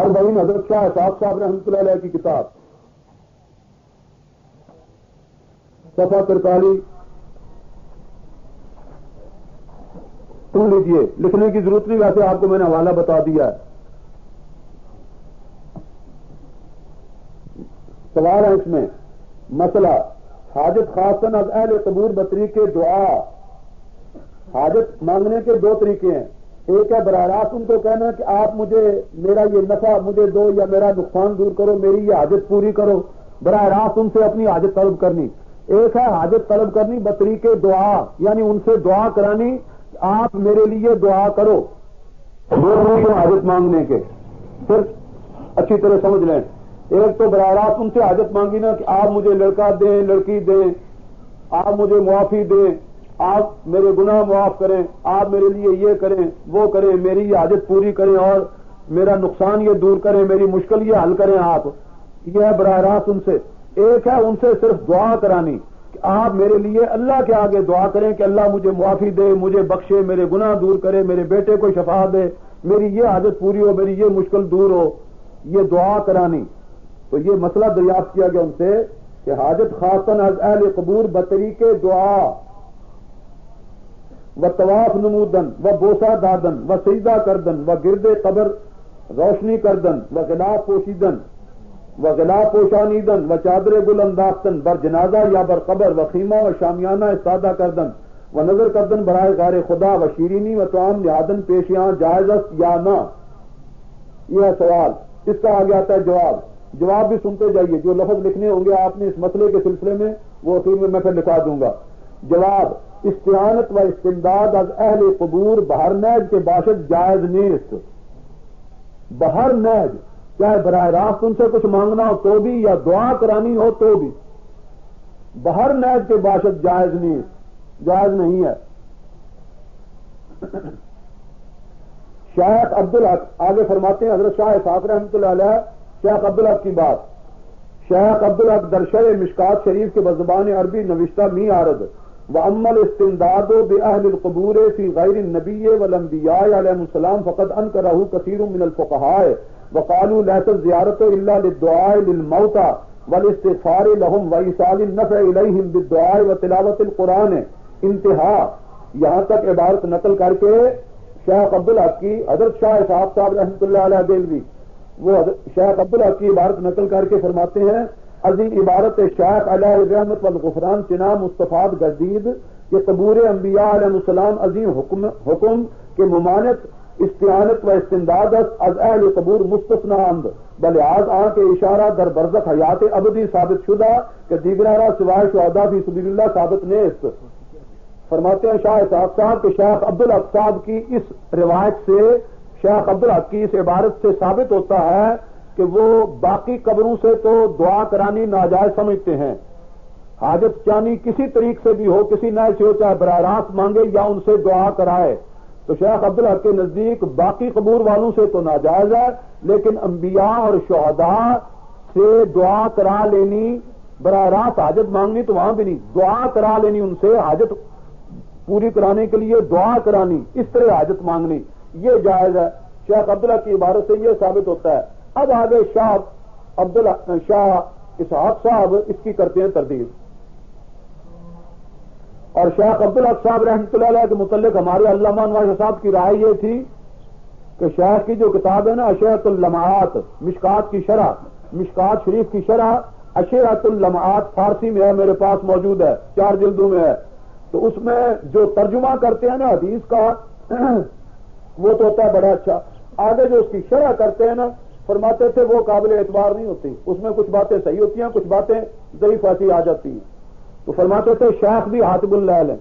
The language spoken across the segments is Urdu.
اربعین حضرت شاہ احساس صاحب رحمۃ اللہ علیہ کی کتاب، صفحہ 43 سن لیجیے، لکھنے کی ضرورت نہیں، ویسے آپ کو میں نے حوالہ بتا دیا ہے۔ سوال ہے اس میں، مسئلہ حاجت خاصاً از اہل قبور بطریقے دعا، حاجت مانگنے کے دو طریقے ہیں، ایک ہے براہ راست ان کو کہنا کہ آپ مجھے میرا یہ نفع مجھے دو یا میرا نقصان دور کرو، میری یہ حاجت پوری کرو، براہ راست ان سے اپنی حاجت طلب کرنی۔ ایک ہے حاجت طلب کرنی بطریقے دعا، یعنی ان سے دعا کرانی، آپ میرے لیے دعا کرو، حاجت مانگنے کے پھر اچھی طرح سمجھ لیں۔ ایک تو براہ راست ان سے حاجت مانگی نا کہ آپ مجھے لڑکا دیں، لڑکی دیں، آپ مجھے معافی دیں، آپ میرے گناہ معاف کریں، آپ میرے لیے یہ کریں وہ کریں، میری یہ حاجت پوری کریں اور میرا نقصان یہ دور کریں، میری مشکل یہ حل کریں آپ، یہ ہے براہ راست ان سے۔ ایک ہے ان سے صرف دعا کرانی کہ آپ میرے لیے اللہ کے آگے دعا کریں کہ اللہ مجھے معافی دے، مجھے بخشے، میرے گناہ دور کرے، میرے بیٹے کو شفا دے، میری یہ حاجت پوری ہو، میری یہ مشکل دور ہو، یہ دعا کرانی۔ تو یہ مسئلہ دریافت کیا گیا ان سے کہ حاجت خاصاً از اہل قبور بطریقے دعا و طواف نمودن و بوسہ دادن و سجدہ کردن و گرد قبر روشنی کردن و غلاف پوشیدن و غلاف پوشانیدن و چادر گل انداختن بر جنازہ یا بر قبر و خیمہ و شامیانہ استادہ کردن و نظر کردن برائے غار خدا و شیرینی و طعام نہادن پیشیاں جائز است یا نہ۔ یہ ہے سوال، اس کا آگے آتا ہے جواب۔ جواب بھی سنتے جائیے، جو لفظ لکھنے ہوں گے آپ نے اس مسئلے کے سلسلے میں وہ اخیر میں پھر لکھا دوں گا۔ جواب، استعانت و استمداد از اہل قبور بہر نیج کے باشد جائز نیست۔ بہر نیج، چاہے براہ راست ان سے کچھ مانگنا ہو تو بھی یا دعا کرانی ہو تو بھی، بہر نیج کے باشد جائز نیست، جائز نہیں ہے۔ شیخ عبدالحق آگے فرماتے ہیں، حضرت شاہ اسحاق رحمۃ اللہ علیہ شیخ عبدالحق کی بات، شیخ عبدالحق درشر مشکات شریف کے بزبان عربی نوشتہ می عارض وَأَمَّا الْإِسْتِمْدَادُ بِأَهْلِ الْقُبُورِ فِي غَيْرِ النَّبِيِّ وَالْأَنْبِيَاءِ عَلَيْهِمُ السَّلَامُ فَقَدْ أَنْكَرَهُ كَثِيرٌ مِنَ الْفُقَهَاءِ وَقَالُوا لَيْسَتْ الزِّيَارَةُ إِلَّا لِلدُّعَاءِ لِلْمَوْتَى وَالِاسْتِغْفَارِ لَهُمْ وَإِيصَالِ النَّفْعِ إِلَيْهِمْ بِالدُّعَاءِ وَتِلَاوَةِ الْقُرْآنِ انتہا۔ یہاں تک عبارت نقل کر کے شیخ عبدالحق کی حضرت شاہ اسحاق صاحب رحمۃ اللہ علیہ دہلوی وہ شیخ عبدالحق کی عبارت نقل کر کے فرماتے ہیں، عظیم عبارت شیخ علیہ الرحمت والغفران چنا مستفاد گردید کہ قبور انبیاء علیہ السلام عظیم حکم کے ممانت استعانت و استمداد از اہل قبور مستثنی اند بلحاظ آن کے اشارہ در برزخ حیات ابدی ثابت شدہ کہ دیگرہ سوائے شہداء فی سبیل اللہ ثابت نیست۔ فرماتے ہیں شاہ اسحاق صاحب کہ شیخ عبدالحق صاحب کی اس روایت سے، شیخ عبدالحق کی اس عبارت سے ثابت ہوتا ہے کہ وہ باقی قبروں سے تو دعا کرانی ناجائز سمجھتے ہیں، حاجت چانی کسی طریق سے بھی ہو، کسی نئے سے ہو، چاہے براہ راست مانگے یا ان سے دعا کرائے، تو شیخ عبدالحق کے نزدیک باقی قبور والوں سے تو ناجائز ہے، لیکن انبیاء اور شہداء سے دعا کرا لینی، براہ راست حاجت مانگنی تو وہاں بھی نہیں، دعا کرا لینی، ان سے حاجت پوری کرانے کے لیے دعا کرانی، اس طرح حاجت مانگنی، یہ جائز ہے۔ شیخ عبدالحق کی عبارت سے یہ ثابت ہوتا ہے۔ اب آگے شاہ اسحاق صاحب اس کی کرتے ہیں تردید، اور شیخ عبدالحق صاحب رحمۃ اللہ علیہ کے متعلق ہمارے علامہ انوار صاحب کی رائے یہ تھی کہ شیخ کی جو کتاب ہے نا اشعۃ اللمعات، مشکات کی شرح، مشکات شریف کی شرح اشعۃ اللمعات فارسی میں ہے، میرے پاس موجود ہے، 4 جلدوں میں ہے، تو اس میں جو ترجمہ کرتے ہیں نا حدیث کا وہ تو ہوتا ہے بڑا اچھا، آگے جو اس کی شرح کرتے ہیں نا فرماتے تھے وہ قابل اعتبار نہیں ہوتی، اس میں کچھ باتیں صحیح ہوتی ہیں، کچھ باتیں ضعیف ایسی آ جاتی ہیں، تو فرماتے تھے شیخ بھی حاتب اللیل ہیں۔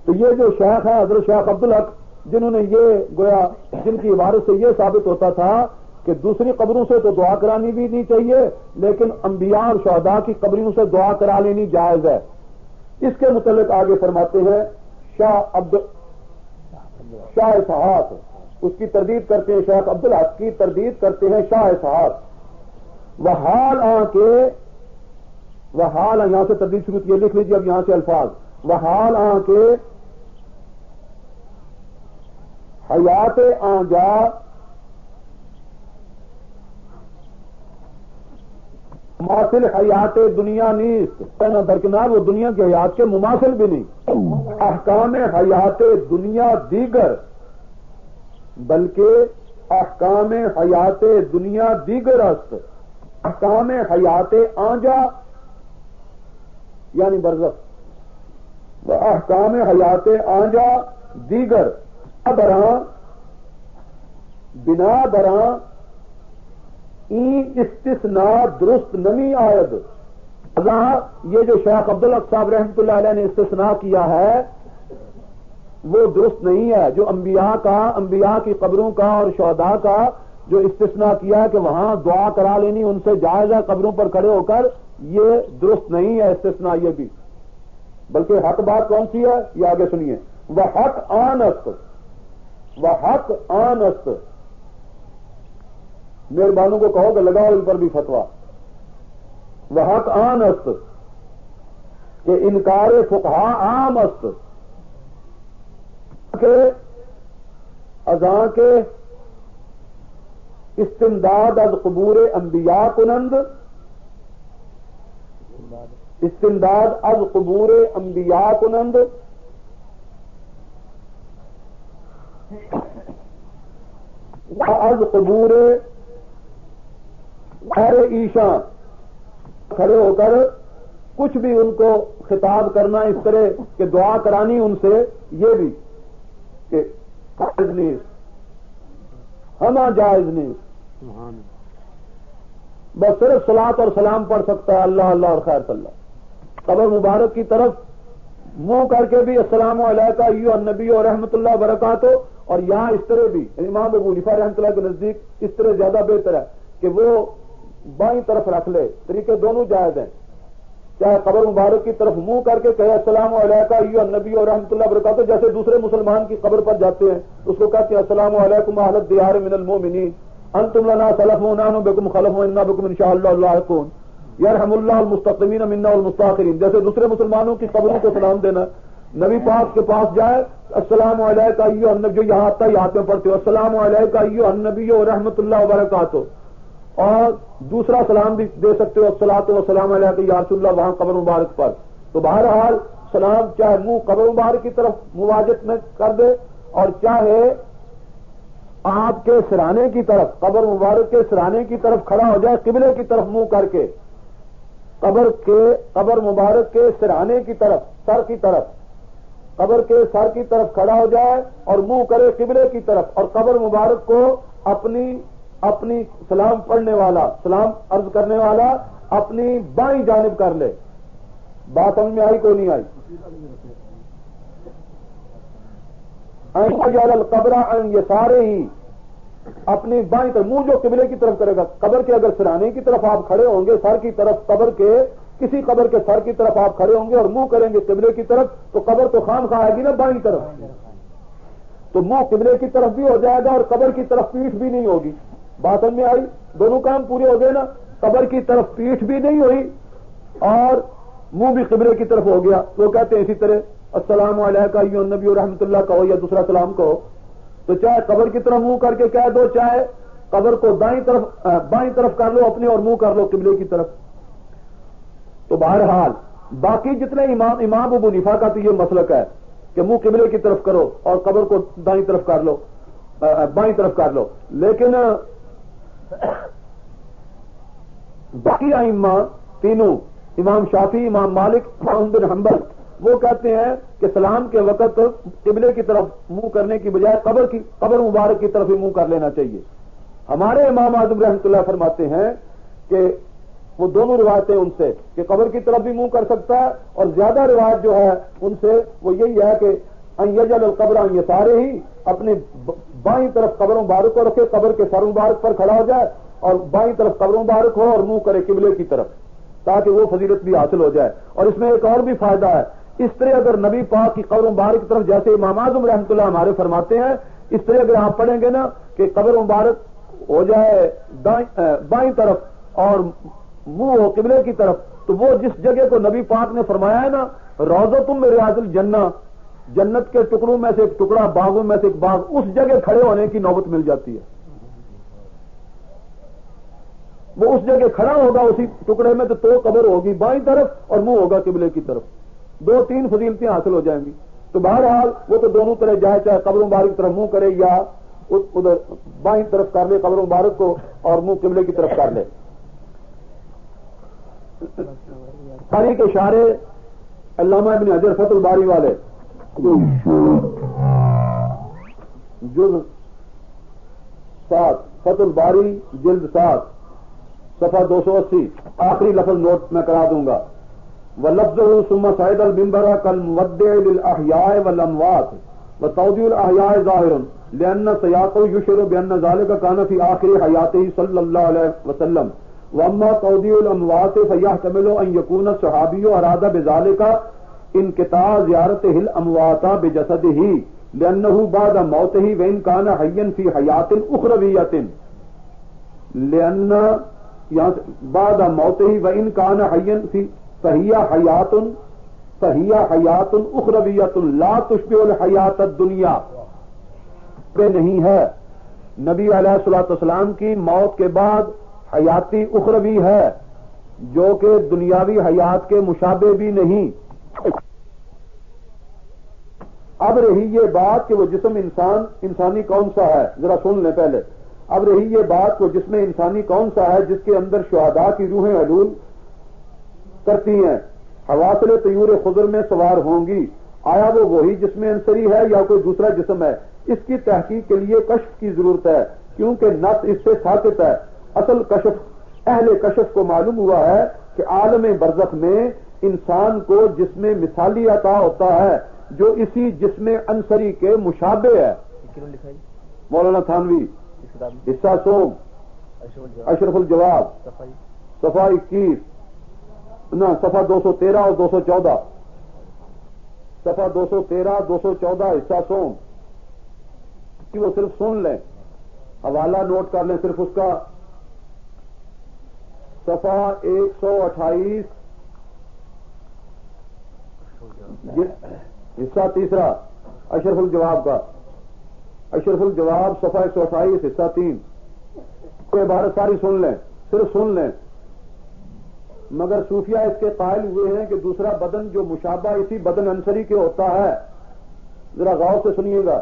تو یہ جو شیخ ہے حضرت شیخ عبدالحق، جنہوں نے یہ گویا جن کی عبارت سے یہ ثابت ہوتا تھا کہ دوسری قبروں سے تو دعا کرانی بھی نہیں چاہیے، لیکن انبیاء اور شہداء کی قبروں سے دعا کرا لینی جائز ہے، اس کے متعلق آگے فرماتے ہیں شاہ اسحاق، اس کی تردید کرتے ہیں، شیخ عبدالحق کی تردید کرتے ہیں شاہ اسحاق، وحال آن کے وحال یہاں سے تردید شروع کی، لکھ لیجیے اب یہاں سے الفاظ، وحال آن کے حیات آن جا مماثل حیات دنیا نیست نہ درکنار، وہ دنیا کی حیات کے مماثل بھی نہیں. احکام حیات دنیا دیگر، بلکہ احکام حیات دنیا دیگر است. احکام حیات آنجا یعنی برزخ، و احکام حیات آنجا دیگر براں بنا براں این استثناء درست نمی آید. یہ جو شیخ عبدالحق صاحب رحمۃ اللہ علیہ نے استثناء کیا ہے وہ درست نہیں ہے. جو انبیاء کی قبروں کا اور شہداء کا جو استثناء کیا ہے کہ وہاں دعا کرا لینی ان سے جائز ہے قبروں پر کھڑے ہو کر، یہ درست نہیں ہے استثناء یہ بھی. بلکہ حق بات کون سی ہے یہ آگے سنیے. وہ حق آن است، وہ حق آن است. مہربانوں کو کہو کہ لگاؤ ان پر بھی فتوا. وہ حق آن است کہ انکار فقہا عام است کہ اذاں کے استمداد از قبور انبیاء کنند، استمداد از قبور انبیاء کنند از قبور غیر ایشاں کھڑے ہو کر کچھ بھی ان کو خطاب کرنا اس طرح کہ دعا کرانی ان سے، یہ بھی کہ جائز نہیں، ہمہ جائز نہیں. بس صرف صلاۃ اور سلام پڑھ سکتا ہے اللہ اللہ اور خیر صلی اللہ. قبر مبارک کی طرف منہ کر کے بھی السلام علیکہ ایھا النبی و رحمۃ اللہ وبرکاتہ، اور یہاں اس طرح بھی امام ابو حنیفہ رحمۃ اللہ کے نزدیک اس طرح زیادہ بہتر ہے کہ وہ بائیں طرف رکھ لے. طریقے دونوں جائز ہیں، چاہے قبر مبارک کی طرف منہ کر کے کہے السلام علیکہ ایھا النبی و رحمۃ اللہ وبرکاتہ، جیسے دوسرے مسلمان کی قبر پر جاتے ہیں اس کو کہتے ہیں السلام علیکم اہل الدیار من المؤمنین انتم لنا سلف ونحن بكم خلف وانا بكم ان شاء اللہ لاحقون یرحم اللہ المستقدمین منا والمستاخرین. جیسے دوسرے مسلمانوں کی قبروں کو سلام دینا، نبی پاک کے پاس جائے السلام علیکہ ایھا النبی، جو یہاں آتا ہے یہاں پہ پڑھتے ہو السلام علیکہ ایھا النبی و رحمۃ اللہ وبرکاتہ، اور دوسرا سلام بھی دے سکتے ہو الصلاۃ والسلام علیکہ یا رسول اللہ وہاں قبر مبارک پر. تو بہرحال سلام چاہے منہ قبر مبارک کی طرف مواجہت میں کر دے اور چاہے آپ کے سرانے کی طرف، قبر مبارک کے سرانے کی طرف کھڑا ہو جائے قبلے کی طرف منہ کر کے، قبر مبارک کے سرانے کی طرف، سر کی طرف، قبر کے سر کی طرف کھڑا ہو جائے اور منہ کرے قبلے کی طرف، اور قبر مبارک کو اپنی سلام پڑھنے والا، سلام عرض کرنے والا اپنی بائیں جانب کر لے. بات سمجھ میں آئی کوئی نہیں آئی؟ القبر ان یسارے ہی، اپنی بائیں طرف منہ جو قبلے کی طرف کرے گا. قبر کے اگر سرانے کی طرف آپ کھڑے ہوں گے، سر کی طرف، قبر کے کسی قبر کے سر کی طرف آپ کھڑے ہوں گے اور منہ کریں گے قبلے کی طرف، تو قبر تو خام خواہ آئے گی نا بائیں طرف، تو منہ قبلے کی طرف بھی ہو جائے گا اور قبر کی طرف پیٹھ بھی نہیں ہوگی. بات میں آئی؟ دونوں کام پورے ہو گئے نا. قبر کی طرف پیٹھ بھی نہیں ہوئی اور منہ بھی قبلے کی طرف ہو گیا. وہ کہتے ہیں اسی طرح السلام علیکہ ایھا النبی و رحمۃ اللہ کہو یا دوسرا سلام کہو، تو چاہے قبر کی طرف منہ کر کے کہہ دو، چاہے قبر کو بائیں طرف کر لو اپنے اور منہ کر لو قبلے کی طرف. تو بہرحال باقی جتنے امام ابو حنیفہ کا تو یہ مسلک ہے کہ منہ قبلے کی طرف کرو اور قبر کو دائیں طرف کر لو، بائیں طرف کر لو. لیکن باقی ائمہ تینوں، امام شافعی، امام مالک، احمد بن حنبل، وہ کہتے ہیں کہ سلام کے وقت قبلے کی طرف منہ کرنے کی بجائے قبر مبارک کی طرف ہی منہ کر لینا چاہیے. ہمارے امام اعظم رحمۃ اللہ فرماتے ہیں کہ وہ دونوں روایتیں ان سے کہ قبر کی طرف بھی منہ کر سکتا ہے، اور زیادہ روایت جو ہے ان سے وہ یہی ہے کہ ان یجعل القبر ان یسارے ہی، اپنے بائیں طرف قبر مبارک کو رکھے، قبر کے سر مبارک پر کھڑا ہو جائے اور بائیں طرف قبر مبارک ہو اور منہ کرے قبلے کی طرف، تاکہ وہ فضیلت بھی حاصل ہو جائے. اور اس میں ایک اور بھی فائدہ ہے، اس طرح اگر نبی پاک کی قبر مبارک کی طرف جیسے امام اعظم رحمۃ اللہ ہمارے فرماتے ہیں، اس طرح اگر آپ پڑھیں گے نا کہ قبر مبارک ہو جائے بائیں طرف اور منہ ہو قبلے کی طرف، تو وہ جس جگہ کو نبی پاک نے فرمایا ہے نا روضۃ من ریاض الجنہ، جنت کے ٹکڑوں میں سے ایک ٹکڑا، باغوں میں سے ایک باغ، اس جگہ کھڑے ہونے کی نوبت مل جاتی ہے. وہ اس جگہ کھڑا ہوگا اسی ٹکڑے میں تو قبر ہوگی بائیں طرف اور منہ ہوگا قبلے کی طرف، 2-3 فضیلتیں حاصل ہو جائیں گی. تو بہرحال وہ تو دونوں طرح جائے، چاہے قبر مبارک کی طرف منہ کرے یا ادھر بائیں طرف کر لے قبر مبارک کو اور منہ قبلے کی طرف کر لے. تاریخ اشارے علامہ ابن حجر فتح الباری والے جز 7 فتح الباری جلد 7 صفحہ 280 آخری لفظ نوٹ میں کرا دوں گا. وَلَفْظُهُ ثُمَّ صَعِدَ الْمِنْبَرَ كَالْمُوَدِّعِ لِلْأَحْيَاءِ وَالْأَمْوَاتِ وَتَوْضِيعُ الْأَحْيَاءِ ظَاهِرٌ لِأَنَّ سِيَاقَهُ يُشْعِرُ بِأَنَّ ذَلِكَ كَانَ فِي آخِرِ حَيَاتِهِ صلى الله عليه وسلم. وَأَمَّا تَوْضِيعُ الْأَمْوَاتِ فَيَحْتَمِلُ أَنْ يَكُونَ الصَّحَابِيُّ أَرَادَ بِذَلِكَ انقطاع زِيَارَتِهِ الْأَمْوَاتَ بِجَسَدِهِ لِأَنَّهُ بَعْدَ مَوْتِهِ وَإِنْ كَانَ حَيًّا فِي حَيَاةٍ أُخْرَوِيَّةٍ لِأَنَّ بعد موته وإن كان حيا فهي حياة أخروية لا تشبه الحياة الدنيا پہ نہیں ہے. نبی علیہ الصلوۃ والسلام کی موت کے بعد حیاتی اخروی ہے جو کہ دنیاوی حیات کے مشابہ بھی نہیں. اب رہی یہ بات کہ وہ جسم انسانی کون سا ہے، ذرا سن لیں پہلے. اب رہی یہ بات وہ جسم انسانی کون سا ہے جس کے اندر شہداء کی روحیں حلول کرتی ہیں، حواصل طیور خضر میں سوار ہوں گی. آیا وہ وہی جسم انصری ہے یا کوئی دوسرا جسم ہے؟ اس کی تحقیق کے لیے کشف کی ضرورت ہے کیونکہ نص اس سے ثابت ہے. اصل کشف اہل کشف کو معلوم ہوا ہے کہ عالم برزخ میں انسان کو جسم مثالی عطا ہوتا ہے جو اسی جسم انصری کے مشابہ ہے. مولانا تھانوی حصہ سوم اشرف الجواب صفحہ 21 صفحہ 213 اور 214 صفحہ 213 214 حصہ سوم کہ وہ صرف سن لیں، حوالہ نوٹ کر لیں صرف اس کا. صفحہ 128 حصہ 3 اشرف الجواب کا، اشرف الجواب صفحہ 128 حصہ 3 کوئی عبارت ساری سن لیں، صرف سن لیں. مگر صوفیہ اس کے قائل ہوئے ہیں کہ دوسرا بدن جو مشابہ اسی بدن انصری کے ہوتا ہے، ذرا غور سے سنیے گا،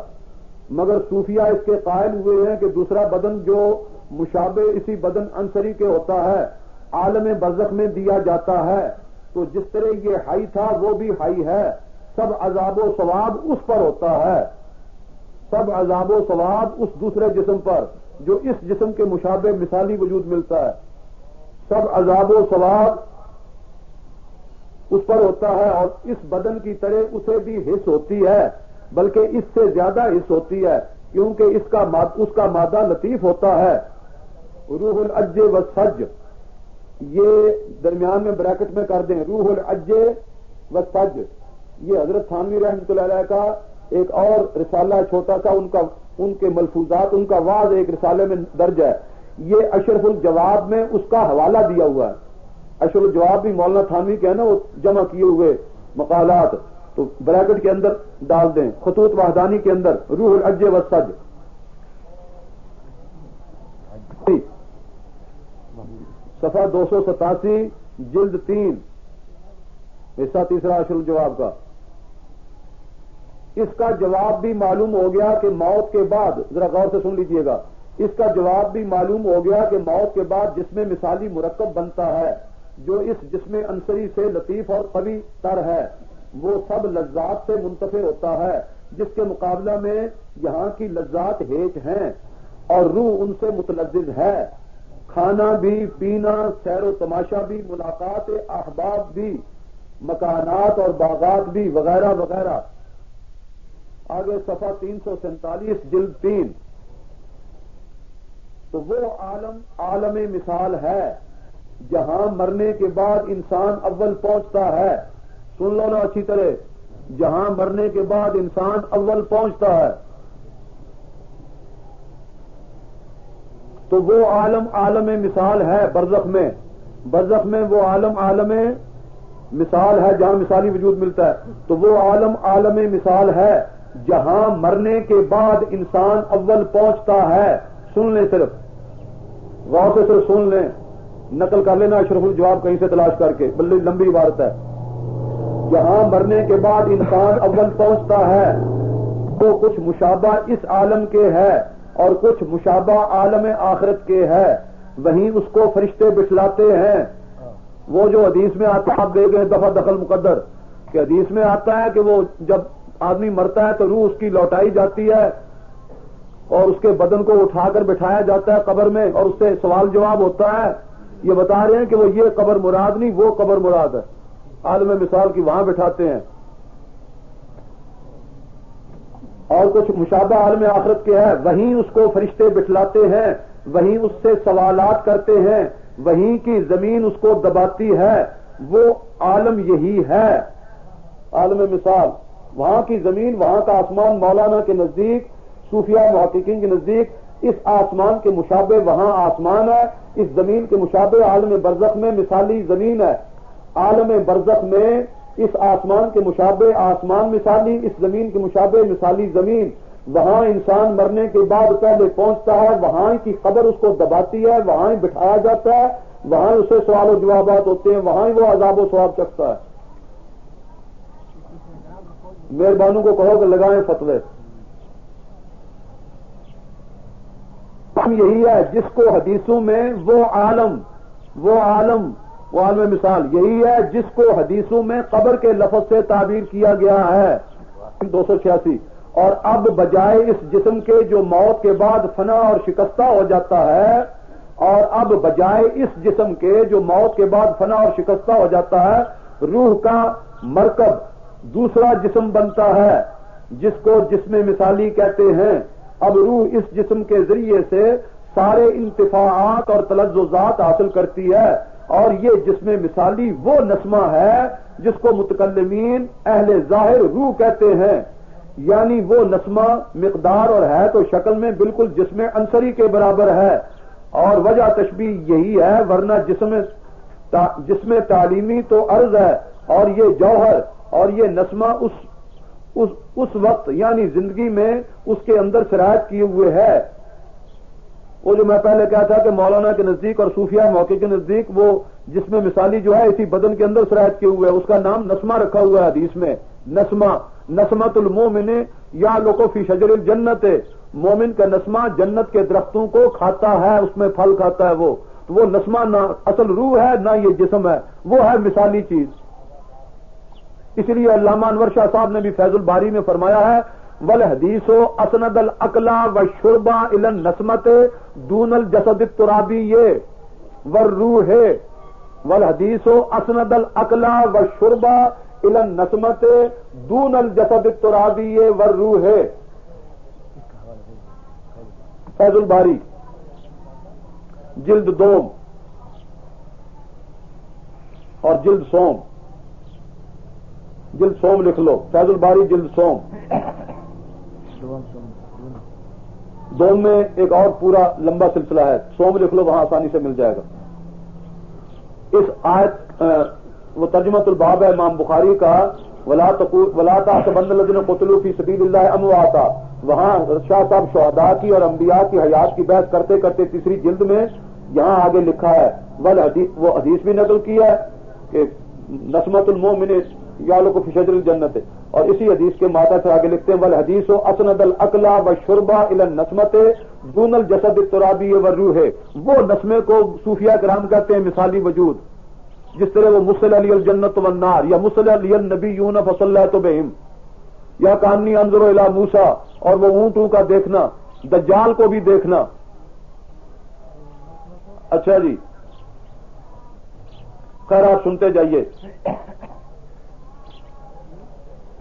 مگر صوفیہ اس کے قائل ہوئے ہیں کہ دوسرا بدن جو مشابہ اسی بدن انصری کے ہوتا ہے عالم برزخ میں دیا جاتا ہے. تو جس طرح یہ حی تھا وہ بھی حی ہے، سب عذاب و ثواب اس پر ہوتا ہے، سب عذاب و ثواب اس دوسرے جسم پر جو اس جسم کے مشابہ مثالی وجود ملتا ہے، سب عذاب و ثواب اس پر ہوتا ہے. اور اس بدن کی طرح اسے بھی حص ہوتی ہے، بلکہ اس سے زیادہ حص ہوتی ہے کیونکہ اس کا مادہ لطیف ہوتا ہے. روح العج والسج، یہ درمیان میں بریکٹ میں کر دیں، روح العج والسج. یہ حضرت تھانوی رحمۃ اللہ علیہ کا ایک اور رسالہ چھوٹا سا، ان کے ملفوظات، ان کا واضح ایک رسالے میں درج ہے. یہ اشرف الجواب میں اس کا حوالہ دیا ہوا ہے. اشرف الجواب بھی مولانا تھانوی کے ہے نا، وہ جمع کیے ہوئے مقالات، تو بریکٹ کے اندر ڈال دیں، خطوط وحدانی کے اندر روح العج والسج. صفحہ 287 جلد 3 حصہ 3 اشرف الجواب کا. اس کا جواب بھی معلوم ہو گیا کہ موت کے بعد، ذرا غور سے سن لیجئے گا، اس کا جواب بھی معلوم ہو گیا کہ موت کے بعد جسم مثالی مرکب بنتا ہے جو اس جسم انصری سے لطیف اور قوی تر ہے. وہ سب لذات سے منتفع ہوتا ہے جس کے مقابلہ میں یہاں کی لذات ہیچ ہیں اور روح ان سے متلذذ ہے. کھانا بھی، پینا، سیر و تماشا بھی، ملاقات احباب بھی، مکانات اور باغات بھی، وغیرہ وغیرہ. آگے صفحہ 347 جلد 3. تو وہ عالم مثال ہے جہاں مرنے کے بعد انسان اول پہنچتا ہے. سن لو نا اچھی طرح، جہاں مرنے کے بعد انسان اول پہنچتا ہے. تو وہ عالم مثال ہے برزخ میں وہ عالم مثال ہے جہاں مثالی وجود ملتا ہے. تو وہ عالم مثال ہے جہاں مرنے کے بعد انسان اول پہنچتا ہے. سن لیں، صرف غور سے صرف سن لیں. نقل کر لینا اشرف الجواب کہیں سے تلاش کر کے، بلکہ لمبی عبارت ہے. جہاں مرنے کے بعد انسان اول پہنچتا ہے تو کچھ مشابہ اس عالم کے ہے اور کچھ مشابہ عالم آخرت کے ہے. وہیں اس کو فرشتے بٹھلاتے ہیں. وہ جو حدیث میں آتا ہے، آپ دیکھ گئے دفعہ دخل مقدر کہ حدیث میں آتا ہے کہ وہ جب آدمی مرتا ہے تو روح اس کی لوٹائی جاتی ہے اور اس کے بدن کو اٹھا کر بٹھایا جاتا ہے قبر میں، اور اس سے سوال جواب ہوتا ہے. یہ بتا رہے ہیں کہ وہ یہ قبر مراد نہیں، وہ قبر مراد ہے. عالم مثال کی وہاں بٹھاتے ہیں. اور کچھ مشابہ عالم آخرت کے ہے، وہیں اس کو فرشتے بٹھلاتے ہیں، وہیں اس سے سوالات کرتے ہیں، وہیں کی زمین اس کو دباتی ہے. وہ عالم یہی ہے عالم مثال. وہاں کی زمین، وہاں کا آسمان مولانا کے نزدیک، صوفیہ محققین کے نزدیک اس آسمان کے مشابہ وہاں آسمان ہے، اس زمین کے مشابہ عالم برزخ میں مثالی زمین ہے. عالم برزخ میں اس آسمان کے مشابہ آسمان مثالی، اس زمین کے مشابہ مثالی زمین. وہاں انسان مرنے کے بعد پہلے پہنچتا ہے، وہاں کی قبر اس کو دباتی ہے، وہاں ہی بٹھایا جاتا ہے، وہاں اسے سوال و جوابات ہوتے ہیں، وہاں ہی وہ عذاب و ثواب چکتا ہے. مہربانوں کو کہو کہ لگائیں فتوے. یہی ہے جس کو حدیثوں میں وہ عالم مثال یہی ہے جس کو حدیثوں میں قبر کے لفظ سے تعبیر کیا گیا ہے. 286. اور اب بجائے اس جسم کے جو موت کے بعد فنا اور شکستہ ہو جاتا ہے، اور اب بجائے اس جسم کے جو موت کے بعد فنا اور شکستہ ہو جاتا ہے، روح کا مرکب دوسرا جسم بنتا ہے جس کو جسم مثالی کہتے ہیں. اب روح اس جسم کے ذریعے سے سارے انتفاعات اور تلذذات حاصل کرتی ہے، اور یہ جسم مثالی وہ نسمہ ہے جس کو متکلمین اہل ظاہر روح کہتے ہیں. یعنی وہ نسمہ مقدار اور ہے تو شکل میں بالکل جسم عنصری کے برابر ہے، اور وجہ تشبیہ یہی ہے، ورنہ جسم تعلیمی تو عرض ہے، اور یہ جوہر اور یہ نسمہ اس وقت یعنی زندگی میں اس کے اندر سرایت کیے ہوئے ہے. وہ جو میں پہلے کہا تھا کہ مولانا کے نزدیک اور صوفیہ موقع کے نزدیک وہ جسم مثالی جو ہے اسی بدن کے اندر سرایت کیے ہوئے ہے، اس کا نام نسمہ رکھا ہوا ہے حدیث میں. نسمۃ المومن یا لوکو فی شجر الجنت. مومن کا نسمہ جنت کے درختوں کو کھاتا ہے، اس میں پھل کھاتا ہے. وہ نسمہ نہ اصل روح ہے نہ یہ جسم ہے، وہ ہے مثالی چیز. اس لیے علامہ انور شاہ صاحب نے بھی فیض الباری میں فرمایا ہے، والحدیث اسند العقلا والشربا الی النسمۃ دون الجسد الترابی والروح. والحدیث اسند العقلا والشربا الی النسمۃ دون الجسد الترابی والروح. فیض الباری جلد 2 اور جلد سوم لکھ لو. فیض الباری جلد سوم. دوم میں ایک اور پورا لمبا سلسلہ ہے، سوم لکھ لو، وہاں آسانی سے مل جائے گا. اس آیت وہ ترجمۃ الباب ہے امام بخاری کا، ولا تحسبن الذین قتلوا فی سبیل اللہ امواتا. وہاں شاہ صاحب شہداء کی اور انبیاء کی حیات کی بحث کرتے کرتے تیسری جلد میں یہاں آگے لکھا ہے وہ حدیث بھی نقل کی ہے کہ نسمۃ المومن یا لوگ فی شجر الجنت، اور اسی حدیث کے ماتا سے آگے لکھتے ہیں والحدیث اسند العقلا والشربا الی النسمۃ دون الجسد الترابی والروح. وہ نسمے کو صوفیہ کرام کہتے ہیں مثالی وجود، جس طرح وہ مصل علی الجنت والنار یا مصل علی النبیون فصلیت بہم، یا کانی انظر الی موسیٰ، اور وہ اونٹوں کا دیکھنا، دجال کو بھی دیکھنا. اچھا جی، خیر آپ سنتے جائیے.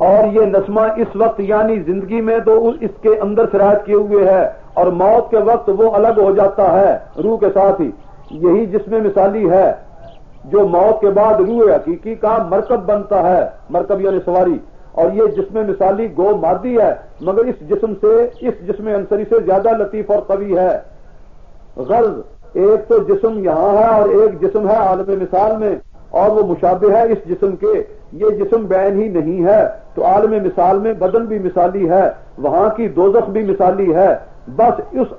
اور یہ نسمہ اس وقت یعنی زندگی میں تو اس کے اندر سرایت کیے ہوئے ہے، اور موت کے وقت وہ الگ ہو جاتا ہے روح کے ساتھ ہی. یہی جسم مثالی ہے جو موت کے بعد روح حقیقی کا مرکب بنتا ہے، مرکب یعنی سواری. اور یہ جسم مثالی گو مادی ہے، مگر اس جسم عنصری سے زیادہ لطیف اور قوی ہے. غرض ایک تو جسم یہاں ہے اور ایک جسم ہے عالم مثال میں، اور وہ مشابہ ہے اس جسم کے. یہ جسم بعین ہی نہیں ہے، تو عالم مثال میں بدن بھی مثالی ہے، وہاں کی دوزخ بھی مثالی ہے. بس اس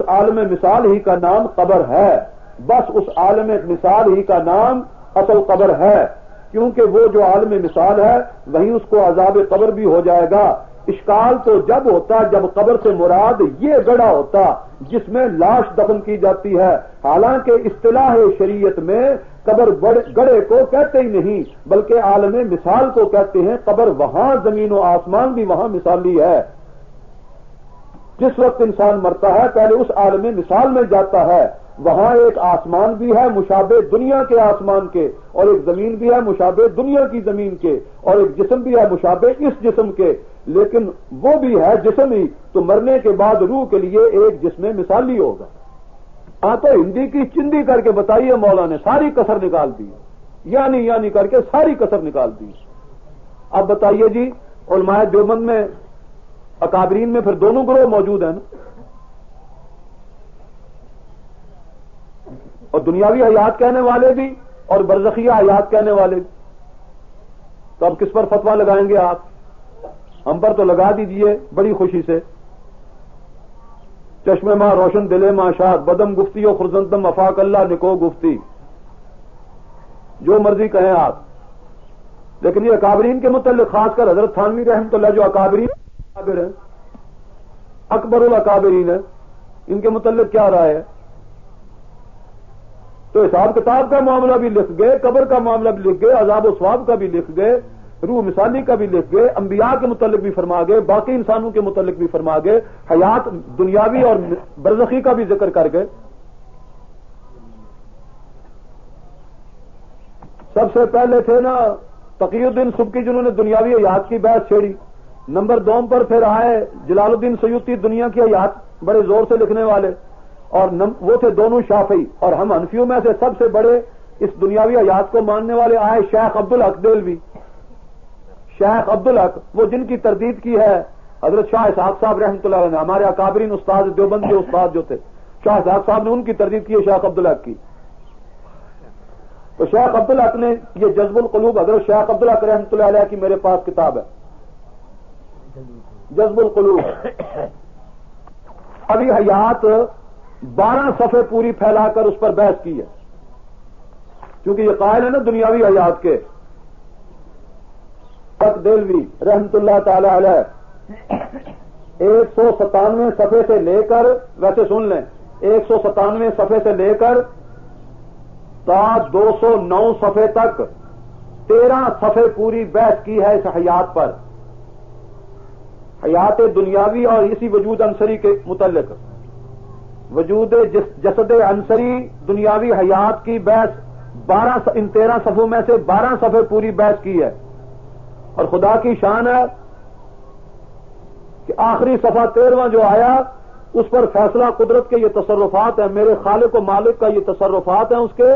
عالم مثال ہی کا نام قبر ہے. بس اس عالم مثال ہی کا نام اصل قبر ہے، کیونکہ وہ جو عالم مثال ہے وہیں اس کو عذاب قبر بھی ہو جائے گا۔ اشکال تو جب ہوتا جب قبر سے مراد یہ گڑھا ہوتا جس میں لاش دفن کی جاتی ہے، حالانکہ اصطلاح شریعت میں قبر گڑھے کو کہتے ہی نہیں بلکہ عالم مثال کو کہتے ہیں۔ قبر وہاں زمین و آسمان بھی وہاں مثالی ہے۔ جس وقت انسان مرتا ہے پہلے اس عالم مثال میں جاتا ہے، وہاں ایک آسمان بھی ہے مشابہ دنیا کے آسمان کے، اور ایک زمین بھی ہے مشابہ دنیا کی زمین کے، اور ایک جسم بھی ہے مشابہ اس جسم کے، لیکن وہ بھی ہے جسم ہی، تو مرنے کے بعد روح کے لیے ایک جسم مثالی ہوگا۔ ہاں تو ہندی کی چندی کر کے بتائیے مولا نے ساری کسر نکال دی، یعنی کر کے ساری کسر نکال دی۔ اب بتائیے جی علماء دیوبند میں اکابرین میں پھر دونوں گروہ موجود ہیں نا، اور دنیاوی حیات کہنے والے بھی اور برزخیہ حیات کہنے والے بھی۔ تو اب کس پر فتویٰ لگائیں گے آپ؟ ہم پر تو لگا دیجئے بڑی خوشی سے۔ چشم ماں روشن دل ماں شاد، بدم گفتی و خرزندم افاق اللہ نکو گفتی، جو مرضی کہیں آپ۔ لیکن یہ اکابرین کے متعلق خاص کر حضرت تھانوی رحمۃ اللہ جو اکابرین ہیں، اکبر الاکابرین ہیں، ان کے متعلق کیا رائے ہے؟ تو حساب کتاب کا معاملہ بھی لکھ گئے، قبر کا معاملہ بھی لکھ گئے، عذاب و ثواب کا بھی لکھ گئے، روح مثالی کا بھی لکھ گئے، انبیاء کے متعلق بھی فرما گئے، باقی انسانوں کے متعلق بھی فرما گئے، حیات دنیاوی اور برزخی کا بھی ذکر کر گئے۔ سب سے پہلے تھے نا تقی الدین سبکی جنہوں نے دنیاوی حیات کی بحث چھیڑی، نمبر 2 پر پھر آئے جلال الدین سیوطی دنیا کی حیات بڑے زور سے لکھنے والے، اور وہ تھے دونوں شافعی، اور ہم حنفیوں میں سے سب سے بڑے اس دنیاوی حیات کو ماننے والے آئے شیخ عبدالحق دہلوی۔ شیخ عبدالحق وہ جن کی تردید کی ہے حضرت شاہ اسحاق صاحب رحمۃ اللہ علیہ نے، ہمارے اکابرین استاد دیوبند کے استاد جو تھے شاہ اسحاق صاحب نے ان کی تردید کی ہے شیخ عبدالحق کی۔ تو شیخ عبدالحق نے یہ جذب القلوب، حضرت شیخ عبدالحق رحمۃ اللہ علیہ کی میرے پاس کتاب ہے جذب القلوب، ابھی حیات 12 صفحے پوری پھیلا کر اس پر بحث کی ہے، کیونکہ یہ قائل ہے نا دنیاوی حیات کے۔ دہلوی رحمت اللہ تعالی علیہ 197 صفحے سے لے کر، ویسے سن لیں 197 صفحے سے لے کر تا 209 صفحے تک 13 صفحے پوری بحث کی ہے اس حیات پر، حیات دنیاوی اور اسی وجود عنصری کے متعلق۔ وجود جسد عنصری دنیاوی حیات کی بحث 13 صفحوں میں سے 12 صفحے پوری بحث کی ہے، اور خدا کی شان ہے کہ آخری صفحہ 13واں جو آیا اس پر فیصلہ قدرت کے یہ تصرفات ہیں، میرے خالق و مالک کا یہ تصرفات ہیں اس کے،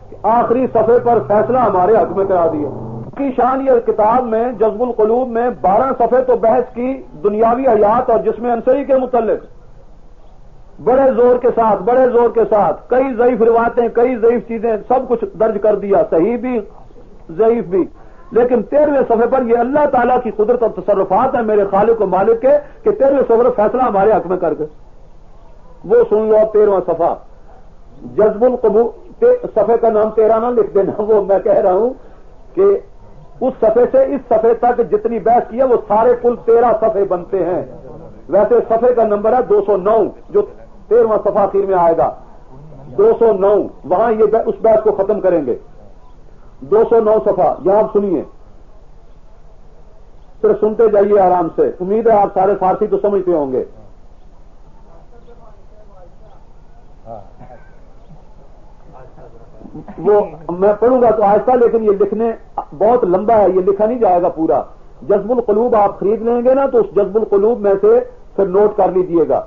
کہ آخری صفحے پر فیصلہ ہمارے حق میں کرا دیا کی شان۔ یہ کتاب میں جذب القلوب میں 12 صفحے تو بحث کی دنیاوی حیات اور جسم عنصری کے متعلق، بڑے زور کے ساتھ کئی ضعیف روایتیں، کئی ضعیف چیزیں سب کچھ درج کر دیا، صحیح بھی ضعیف بھی، لیکن 13ویں صفحے پر یہ اللہ تعالیٰ کی قدرت اور تصرفات ہیں میرے خالق و مالک کے، کہ 13ویں صفحے پر فیصلہ ہمارے حق میں کر گئے۔ وہ سن لو اب 13واں صفحہ جذب القلوب، صفحے کا نام 13 نہ لکھ دینا، وہ میں کہہ رہا ہوں کہ اس صفحے سے اس صفحے تک جتنی بحث کی ہے وہ سارے کل 13 صفحے بنتے ہیں۔ ویسے صفحے کا نمبر ہے 209، جو 13واں صفحہ آخر میں آئے گا 209، وہاں یہ اس بحث کو ختم کریں گے۔ 209 صفحہ یہاں آپ سنیے، صرف سنتے جائیے آرام سے، امید ہے آپ سارے فارسی تو سمجھتے ہوں گے۔ وہ میں پڑھوں گا تو آہستہ، لیکن یہ لکھنے بہت لمبا ہے، یہ لکھا نہیں جائے گا پورا۔ جذب القلوب آپ خرید لیں گے نا تو اس جذب القلوب میں سے پھر نوٹ کر لیجئے گا۔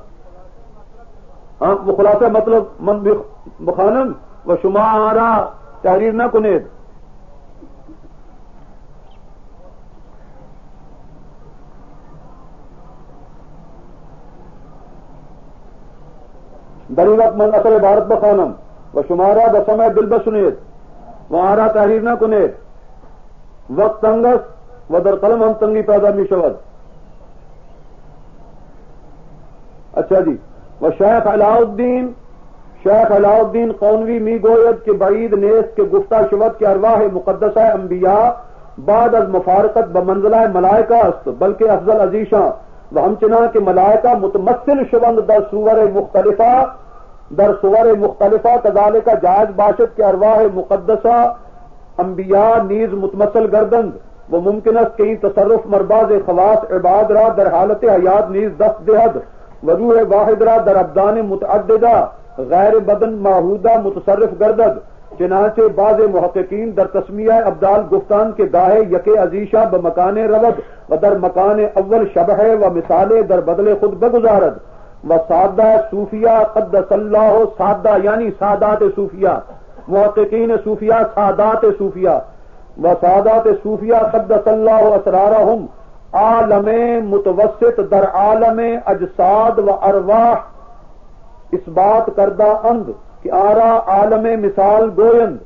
ہاں وہ خلاصہ مطلب من بخانن و شمارا تحریر نہ کنید، دری وقت من اصل عبارت بخانم و شمارا بسمع دل بسنید وہارا تحریر نہ کنید، وقت تنگس و در قلم ہم تنگی پیدا می شود۔ اچھا جی، و شیخ علاء الدین شیخ علاء الدین قونوی می گوید کہ بعید نیست کہ گفتہ شود کہ ارواح مقدسہ انبیاء بعد از مفارقت بمنزلہ ملائکہ است بلکہ افضل عزیشاں و ہمچنان کہ ملائکہ متمثل شوند در صور مختلفہ کذالک جائز باشد کہ ارواح مقدسہ انبیاء نیز متمثل گردند وہ ممکن است کہ تصرف مرباز خواص عباد را در حالت حیات نیز دست دہد و روح واحد را در ابدان متعددہ غیر بدن معہودہ متصرف گردد چنانچہ بعض محققین در تسمیہ ابدال گفتان کے گاہے یکے عزیشہ بمکان رود و در مکان اول شبہ و مثال در بدل خود بگزارد و سادہ صوفیہ قدس اللہ سادہ یعنی سادات صوفیہ محققین صوفیہ سادات صوفیہ و سادات صوفیہ قدس اللہ اسرارہم عالم متوسط در عالم اجساد و ارواح اس بات کردہ اند کہ آرا عالم مثال گویند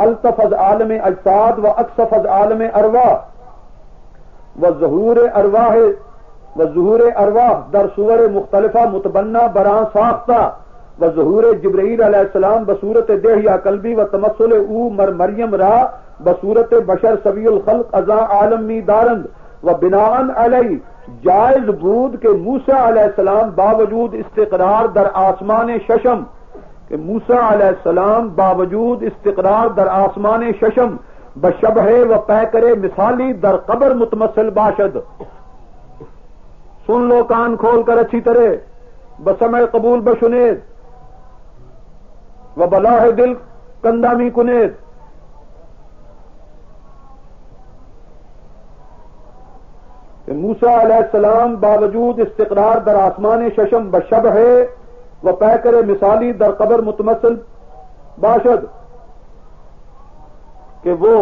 الطف از عالم اجساد و اکسف از عالم ارواح و ظہور ارواح در صور مختلفہ متبنہ بران ساختہ و ظہور جبرائیل علیہ السلام بصورت دیہ یا قلبی و تمثل او مریم را بصورت بشر سوی الخلق ازاں عالم می دارند و بناء علی جائز بود کہ موسیٰ علیہ السلام باوجود استقرار در آسمان ششم کہ موسیٰ علیہ السلام باوجود استقرار در آسمان ششم بشبہ و پیکر مثالی در قبر متمثل باشد. سن لو کان کھول کر اچھی طرح بسمع قبول بشنید و بلاہ دل کندامی کنید. کہ موسیٰ علیہ السلام باوجود استقرار در آسمان ششم بشبہ و پیکر مثالی در قبر متمثل باشد کہ وہ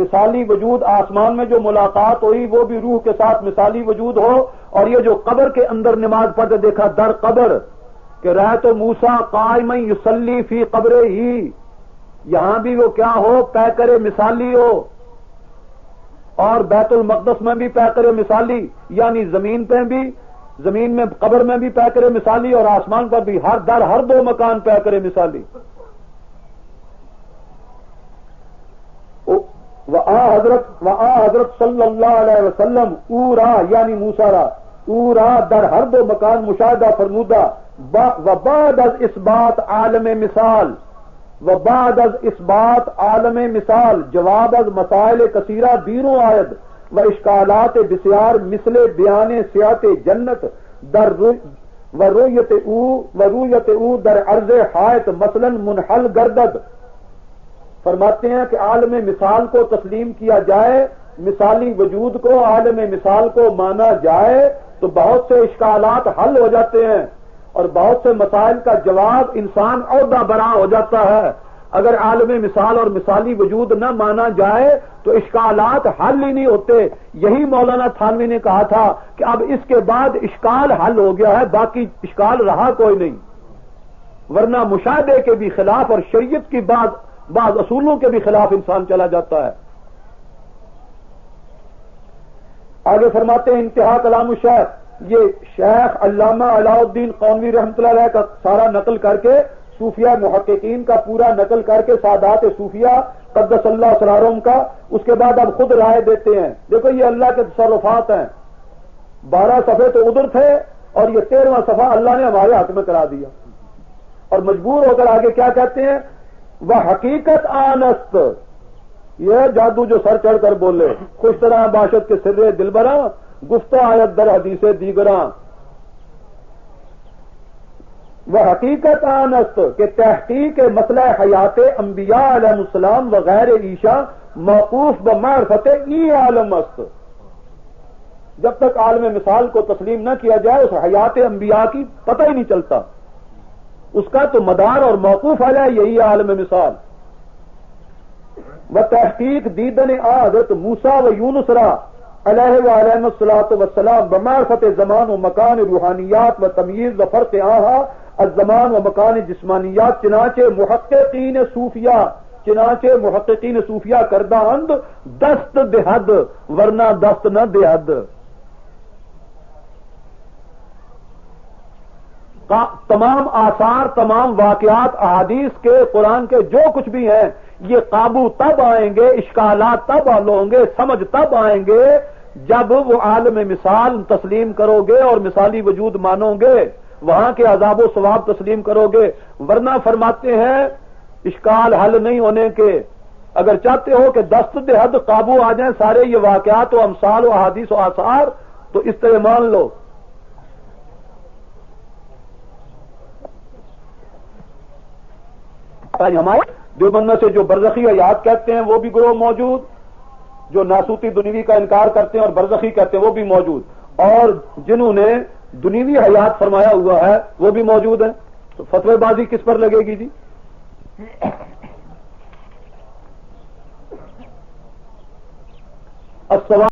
مثالی وجود آسمان میں جو ملاقات ہوئی وہ بھی روح کے ساتھ مثالی وجود ہو اور یہ جو قبر کے اندر نماز پڑھتے دیکھا در قبر کہ رہ تو موسیٰ قائما یصلی فی قبرہ ہی یہاں بھی وہ کیا ہو پیکر مثالی ہو اور بیت المقدس میں بھی پیکر مثالی یعنی زمین پہ بھی زمین میں قبر میں بھی پیکر مثالی اور آسمان پر بھی ہر دو مکان پیکر مثالی. حضرت صلی اللہ علیہ وسلم اورا یعنی موسیٰ را اورا در ہر دو مکان مشاہدہ فرمودہ و بعد از اثبات عالم مثال و بعد از اثبات عالم مثال جواب از مسائل کثیرہ بیروں آید و اشکالات بسیار مثل بیان سیاحت جنت در و رویت او در عرض حائط مثلا منحل گردد. فرماتے ہیں کہ عالم مثال کو تسلیم کیا جائے مثالی وجود کو عالم مثال کو مانا جائے تو بہت سے اشکالات حل ہو جاتے ہیں اور بہت سے مسائل کا جواب انسان عہدہ برآں ہو جاتا ہے. اگر عالم مثال اور مثالی وجود نہ مانا جائے تو اشکالات حل ہی نہیں ہوتے. یہی مولانا تھانوی نے کہا تھا کہ اب اس کے بعد اشکال حل ہو گیا ہے باقی اشکال رہا کوئی نہیں ورنہ مشاہدے کے بھی خلاف اور شریعت کی بعض اصولوں کے بھی خلاف انسان چلا جاتا ہے. آگے فرماتے ہیں انتہا کلام الشیخ. یہ شیخ علامہ علاء الدین قونوی رحمۃ اللہ علیہ کا سارا نقل کر کے صوفیہ محققین کا پورا نقل کر کے سادات صوفیہ قدس اللہ اسرارہم کا اس کے بعد اب خود رائے دیتے ہیں. دیکھو یہ اللہ کے تصرفات ہیں. 12 صفحے تو ادھر تھے اور یہ 13واں صفحہ اللہ نے ہمارے ہاتھ میں کرا دیا اور مجبور ہو کر آگے کیا کہتے ہیں وہ حقیقت آنست یہ جادو جو سر چڑھ کر بولے خوش طرح باشد کے سر دلبراں گفتہ آیت در حدیث دیگراں. وہ حقیقت آنست کہ تحقیق مسئلہ حیات انبیاء علیہ السلام وغیر عیشا موقوف بمعرفت ای عالم است. جب تک عالم مثال کو تسلیم نہ کیا جائے اس حیات انبیاء کی پتہ ہی نہیں چلتا. اس کا تو مدار اور موقوف علیہ یہی عالم مثال. و تحقیق دیدن حضرت موسیٰ و یونس را علیہ وعلیہم الصلاۃ والسلام بمعرفت زمان و مکان روحانیات و تمییز و فرق آہا الزمان و مکان جسمانیات چنانچہ محققین صوفیہ کردہ اند دست دہد ورنہ دست نہ دہد. تمام آثار، تمام واقعات احادیث کے، قرآن کے جو کچھ بھی ہیں، یہ قابو تب آئیں گے، اشکالات تب حل ہوں گے، سمجھ تب آئیں گے جب وہ عالم مثال تسلیم کرو گے اور مثالی وجود مانو گے، وہاں کے عذاب و ثواب تسلیم کرو گے، ورنہ فرماتے ہیں اشکال حل نہیں ہونے کے، اگر چاہتے ہو کہ دست حد قابو آ جائیں سارے یہ واقعات و امثال و احادیث و آثار، تو اس طرح مان لو۔ ہمارے دیوبند میں سے جو برزخی حیات کہتے ہیں وہ بھی گروہ موجود، جو ناسوتی دنیوی کا انکار کرتے ہیں اور برزخی کہتے ہیں وہ بھی موجود، اور جنہوں نے دنیوی حیات فرمایا ہوا ہے وہ بھی موجود ہیں۔ تو فتوی بازی کس پر لگے گی جی؟ السلام